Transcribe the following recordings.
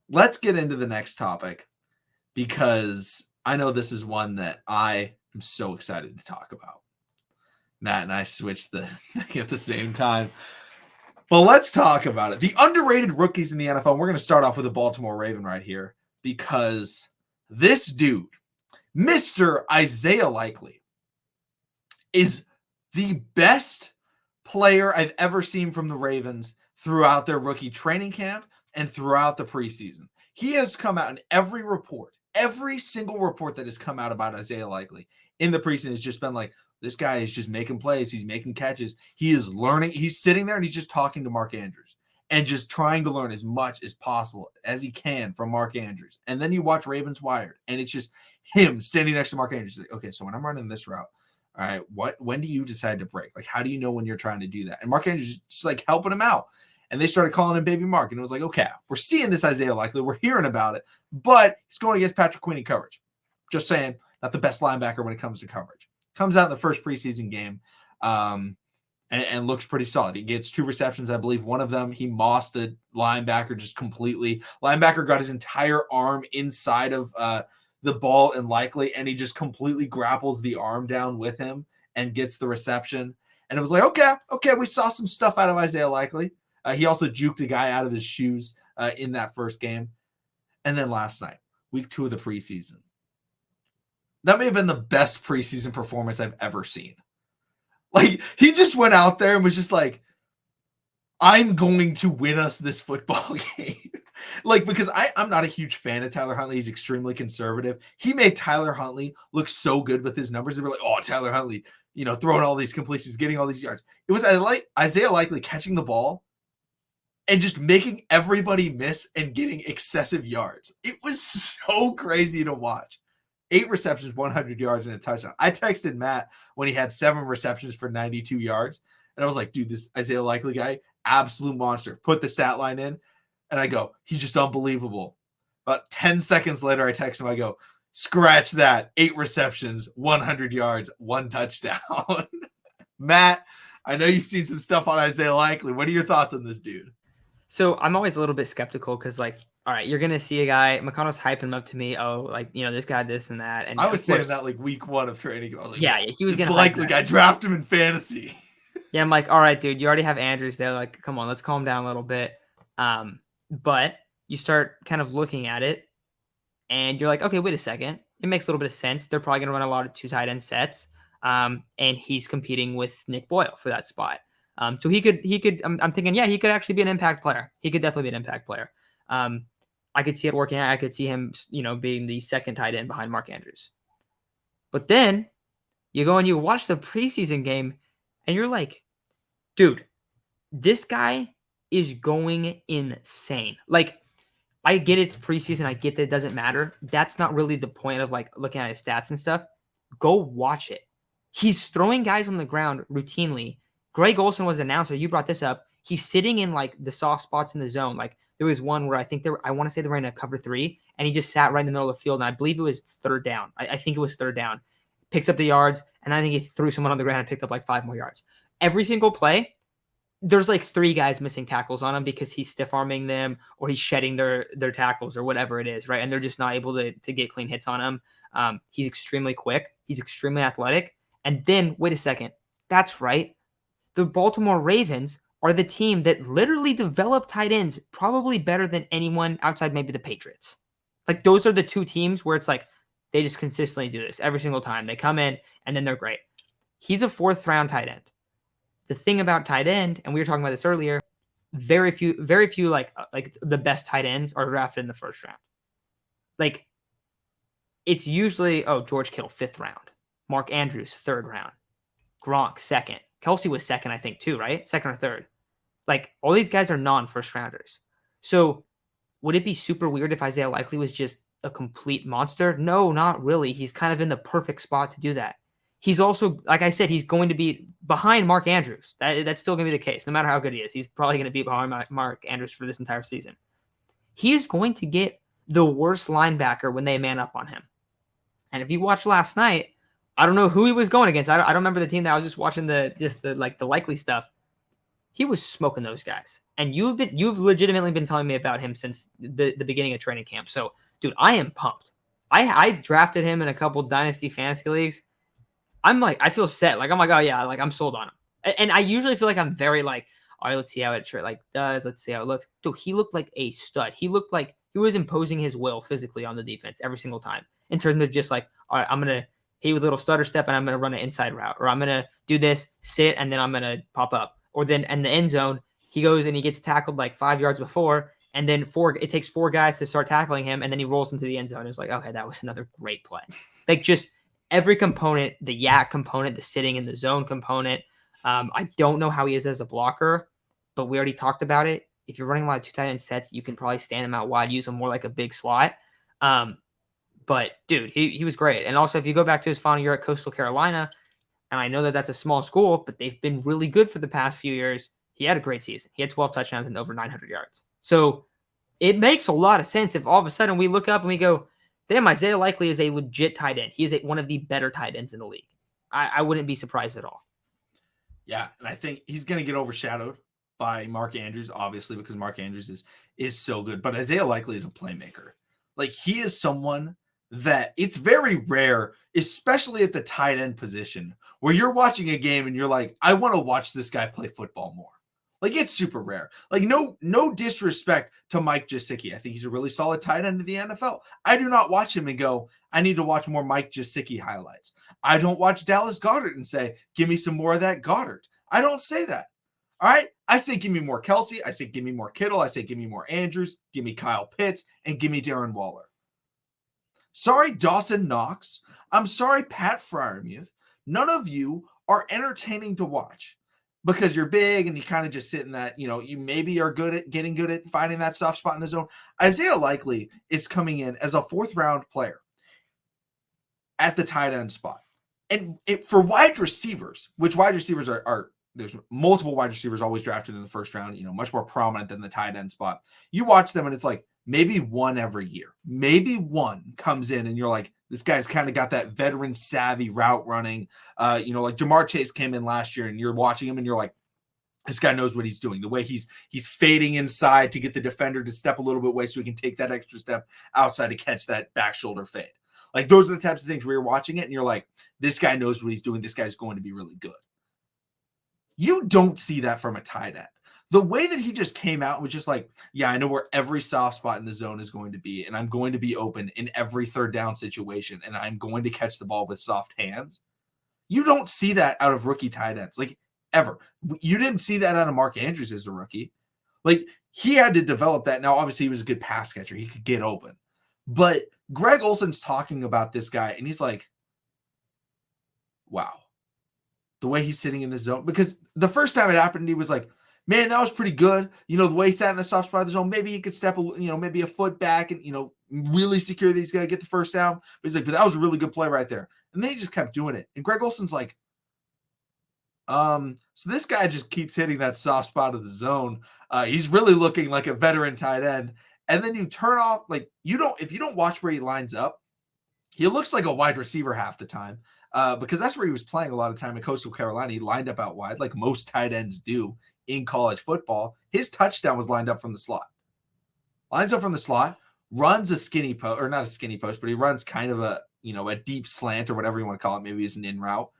let's get into the next topic because I know this is one that I am so excited to talk about. Matt and I switched the thing at the same time. Well, let's talk about it. The underrated rookies in the NFL. We're going to start off with a Baltimore Raven right here because this dude, Mr. Isaiah Likely, is the best player I've ever seen from the Ravens throughout their rookie training camp and throughout the preseason. He has come out in every report, every single report that has come out about Isaiah Likely in the preseason has just been like, this guy is just making plays. He's making catches. He is learning. He's sitting there and he's just talking to Mark Andrews and just trying to learn as much as possible as he can from Mark Andrews. And then you watch Ravens Wired and it's just him standing next to Mark Andrews. Like, okay, so when I'm running this route, all right, when do you decide to break? Like, how do you know when you're trying to do that? And Mark Andrews is just like helping him out. And they started calling him Baby Mark. And it was like, okay, we're seeing this Isaiah Likely. We're hearing about it. But he's going against Patrick Queen in coverage. Just saying, not the best linebacker when it comes to coverage. Comes out in the first preseason game and looks pretty solid. He gets 2 receptions. I believe one of them, he mossed a linebacker just completely. Linebacker got his entire arm inside of the ball and Likely, and he just completely grapples the arm down with him and gets the reception. And it was like, okay, we saw some stuff out of Isaiah Likely. He also juked a guy out of his shoes in that first game. And then last night, week 2 of the preseason. That may have been the best preseason performance I've ever seen. Like, he just went out there and was just like, I'm going to win us this football game. Like, because I'm not a huge fan of Tyler Huntley. He's extremely conservative. He made Tyler Huntley look so good with his numbers. They were like, oh, Tyler Huntley, throwing all these completions, getting all these yards. It was Isaiah Likely catching the ball and just making everybody miss and getting excessive yards. It was so crazy to watch. 8 receptions, 100 yards, and a touchdown. I texted Matt when he had 7 receptions for 92 yards. And I was like, dude, this Isaiah Likely guy, absolute monster. Put the stat line in. And I go, he's just unbelievable. About 10 seconds later, I text him. I go, scratch that. 8 receptions, 100 yards, 1 touchdown. Matt, I know you've seen some stuff on Isaiah Likely. What are your thoughts on this dude? So I'm always a little bit skeptical because, like, all right, you're going to see a guy, McConnell's hyping him up to me. Oh, like, this guy, this and that. And I was saying that like week 1 of training. I was like, yeah, he was going to Likely guy, draft him in fantasy. Yeah, I'm like, all right, dude, you already have Andrews there. Like, come on, let's calm down a little bit. But you start kind of looking at it and you're like, okay, wait a second. It makes a little bit of sense. They're probably going to run a lot of 2 tight end sets. And he's competing with Nick Boyle for that spot. So he could, I'm thinking, yeah, he could actually be an impact player. He could definitely be an impact player. I could see it working out. I could see him, being the second tight end behind Mark Andrews. But then you go and you watch the preseason game and you're like, dude, this guy is going insane. Like, I get it's preseason. I get that it doesn't matter. That's not really the point of like looking at his stats and stuff. Go watch it. He's throwing guys on the ground routinely. Greg Olsen was an announcer. You brought this up. He's sitting in like the soft spots in the zone. Like there was one where I want to say they were in a cover 3 and he just sat right in the middle of the field. And I believe it was 3rd down. I think it was 3rd down. Picks up the yards. And I think he threw someone on the ground and picked up like 5 more yards. Every single play, there's like 3 guys missing tackles on him because he's stiff arming them or he's shedding their tackles or whatever it is. Right. And they're just not able to get clean hits on him. He's extremely quick. He's extremely athletic. And then wait a second. That's right. The Baltimore Ravens are the team that literally developed tight ends probably better than anyone outside maybe the Patriots. Like those are the 2 teams where it's like they just consistently do this every single time. They come in and then they're great. He's a 4th round tight end. The thing about tight end, and we were talking about this earlier, very few like the best tight ends are drafted in the 1st round. Like it's usually George Kittle 5th round, Mark Andrews 3rd round, Gronk 2nd. Kelsey was 2nd, I think, too, right? 2nd or 3rd. Like, all these guys are non-first rounders. So, would it be super weird if Isaiah Likely was just a complete monster? No, not really. He's kind of in the perfect spot to do that. He's also, like I said, he's going to be behind Mark Andrews. That's still going to be the case, no matter how good he is. He's probably going to be behind Mark Andrews for this entire season. He is going to get the worst linebacker when they man up on him. And if you watched last night, I don't know who he was going against. I don't remember the team that I was just watching the Likely stuff. he was smoking those guys. And you've legitimately been telling me about him since the beginning of training camp. So, dude, I am pumped. I drafted him in a couple dynasty fantasy leagues. I'm like, I feel set. Like, I'm like, oh yeah, like I'm sold on him. And I usually feel like I'm very like, all right, let's see how it does. Let's see how it looks. Dude, he looked like a stud. He looked like he was imposing his will physically on the defense every single time. In terms of just like, all right, I'm gonna hit with a little stutter step and I'm gonna run an inside route, or I'm gonna do this, sit, and then I'm gonna pop up. Or then in the end zone, he goes and he gets tackled like 5 yards before, and then it takes 4 guys to start tackling him, and then he rolls into the end zone. It's like, okay, that was another great play. Like just every component, the yak component, the sitting in the zone component. I don't know how he is as a blocker, but we already talked about it. If you're running a lot of 2 tight end sets, you can probably stand him out wide, use him more like a big slot. But dude, he was great. And also, if you go back to his final year at Coastal Carolina, and I know that that's a small school, but they've been really good for the past few years. He had a great season. He had 12 touchdowns and over 900 yards. So it makes a lot of sense if all of a sudden we look up and we go, damn, Isaiah Likely is a legit tight end. He is one of the better tight ends in the league. I wouldn't be surprised at all. Yeah, and I think he's going to get overshadowed by Mark Andrews, obviously, because Mark Andrews is so good. But Isaiah Likely is a playmaker. Like, he is someone that it's very rare, especially at the tight end position, where you're watching a game and you're like, I want to watch this guy play football more. Like, it's super rare. Like, no disrespect to Mike Gesicki. I think he's a really solid tight end in the NFL. I do not watch him and go, I need to watch more Mike Gesicki highlights. I don't watch Dallas Goedert and say, give me some more of that Goddard. I don't say that. All right? I say, give me more Kelsey. I say, give me more Kittle. I say, give me more Andrews. Give me Kyle Pitts. And give me Darren Waller. Sorry, Dawson Knox. I'm sorry, Pat Freiermuth. None of you are entertaining to watch because you're big and you kind of just sit in that, you maybe are getting good at finding that soft spot in the zone. Isaiah Likely is coming in as a 4th round player at the tight end spot. And for wide receivers, which wide receivers are there's multiple wide receivers always drafted in the 1st round, much more prominent than the tight end spot. You watch them and it's like maybe one every year. Maybe one comes in and you're like, this guy's kind of got that veteran savvy route running. Like Jamar Chase came in last year and you're watching him and you're like, this guy knows what he's doing. The way he's fading inside to get the defender to step a little bit away so he can take that extra step outside to catch that back shoulder fade. Like, those are the types of things where you're watching it and you're like, this guy knows what he's doing. This guy's going to be really good. You don't see that from a tight end. The way that he just came out was just like, yeah, I know where every soft spot in the zone is going to be, and I'm going to be open in every 3rd down situation, and I'm going to catch the ball with soft hands. You don't see that out of rookie tight ends, like, ever. You didn't see that out of Mark Andrews as a rookie. Like, he had to develop that. Now, obviously, he was a good pass catcher. He could get open. But Greg Olsen's talking about this guy, and he's like, wow. The way he's sitting in the zone. Because the first time it happened, he was like, man, that was pretty good. The way he sat in the soft spot of the zone, maybe he could step, maybe a foot back and, really secure that he's going to get the first down. But he's like, but that was a really good play right there. And then he just kept doing it. And Greg Olsen's like, so this guy just keeps hitting that soft spot of the zone. He's really looking like a veteran tight end. And then you turn off, like, if you don't watch where he lines up, he looks like a wide receiver half the time. Because that's where he was playing a lot of time in Coastal Carolina. He lined up out wide like most tight ends do in college football. His touchdown was lined up from the slot. Lines up from the slot, runs a skinny post, or not a skinny post, but he runs kind of a deep slant or whatever you want to call it. Maybe it's an in route.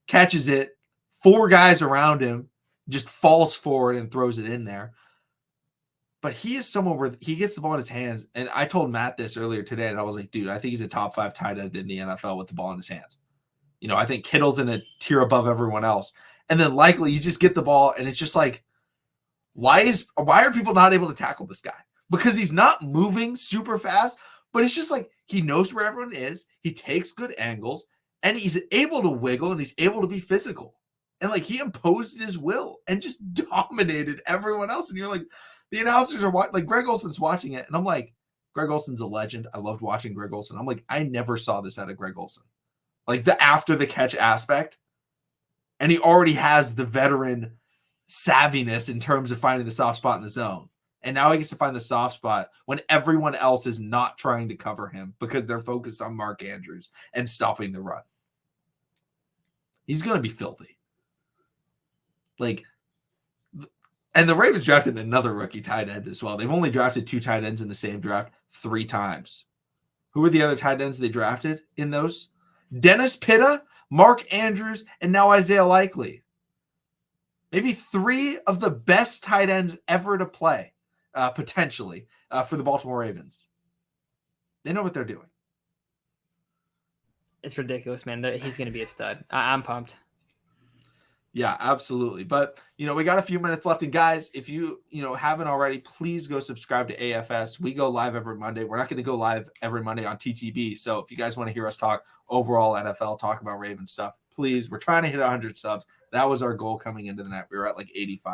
Catches it. 4 guys around him, just falls forward and throws it in there. But he is someone where he gets the ball in his hands. And I told Matt this earlier today, and I was like, dude, I think he's a top 5 tight end in the NFL with the ball in his hands. I think Kittle's in a tier above everyone else. And then Likely, you just get the ball, and it's just like, why are people not able to tackle this guy? Because he's not moving super fast, but it's just like he knows where everyone is. He takes good angles, and he's able to wiggle, and he's able to be physical. And like, he imposed his will and just dominated everyone else. And you're like, the announcers are watching, like, Greg Olsen's watching it, and I'm like, Greg Olsen's a legend. I loved watching Greg Olsen. I'm like, I never saw this out of Greg Olsen. Like, the after the catch aspect. And he already has the veteran savviness in terms of finding the soft spot in the zone. And now he gets to find the soft spot when everyone else is not trying to cover him because they're focused on Mark Andrews and stopping the run. He's going to be filthy. Like, And the Ravens drafted another rookie tight end as well. They've only drafted 2 tight ends in the same draft 3 times. Who were the other tight ends they drafted in those? Dennis Pitta, Mark Andrews, and now Isaiah Likely. Maybe 3 of the best tight ends ever to play, potentially, for the Baltimore Ravens. They know what they're doing. It's ridiculous, man. He's going to be a stud. I'm pumped. Yeah, absolutely. But, we got a few minutes left. And guys, if you haven't already, please go subscribe to AFS. We go live every Monday. We're not going to go live every Monday on TTB. So if you guys want to hear us talk overall NFL, talk about Ravens stuff, please, we're trying to hit 100 subs. That was our goal coming into the night. We were at like 85.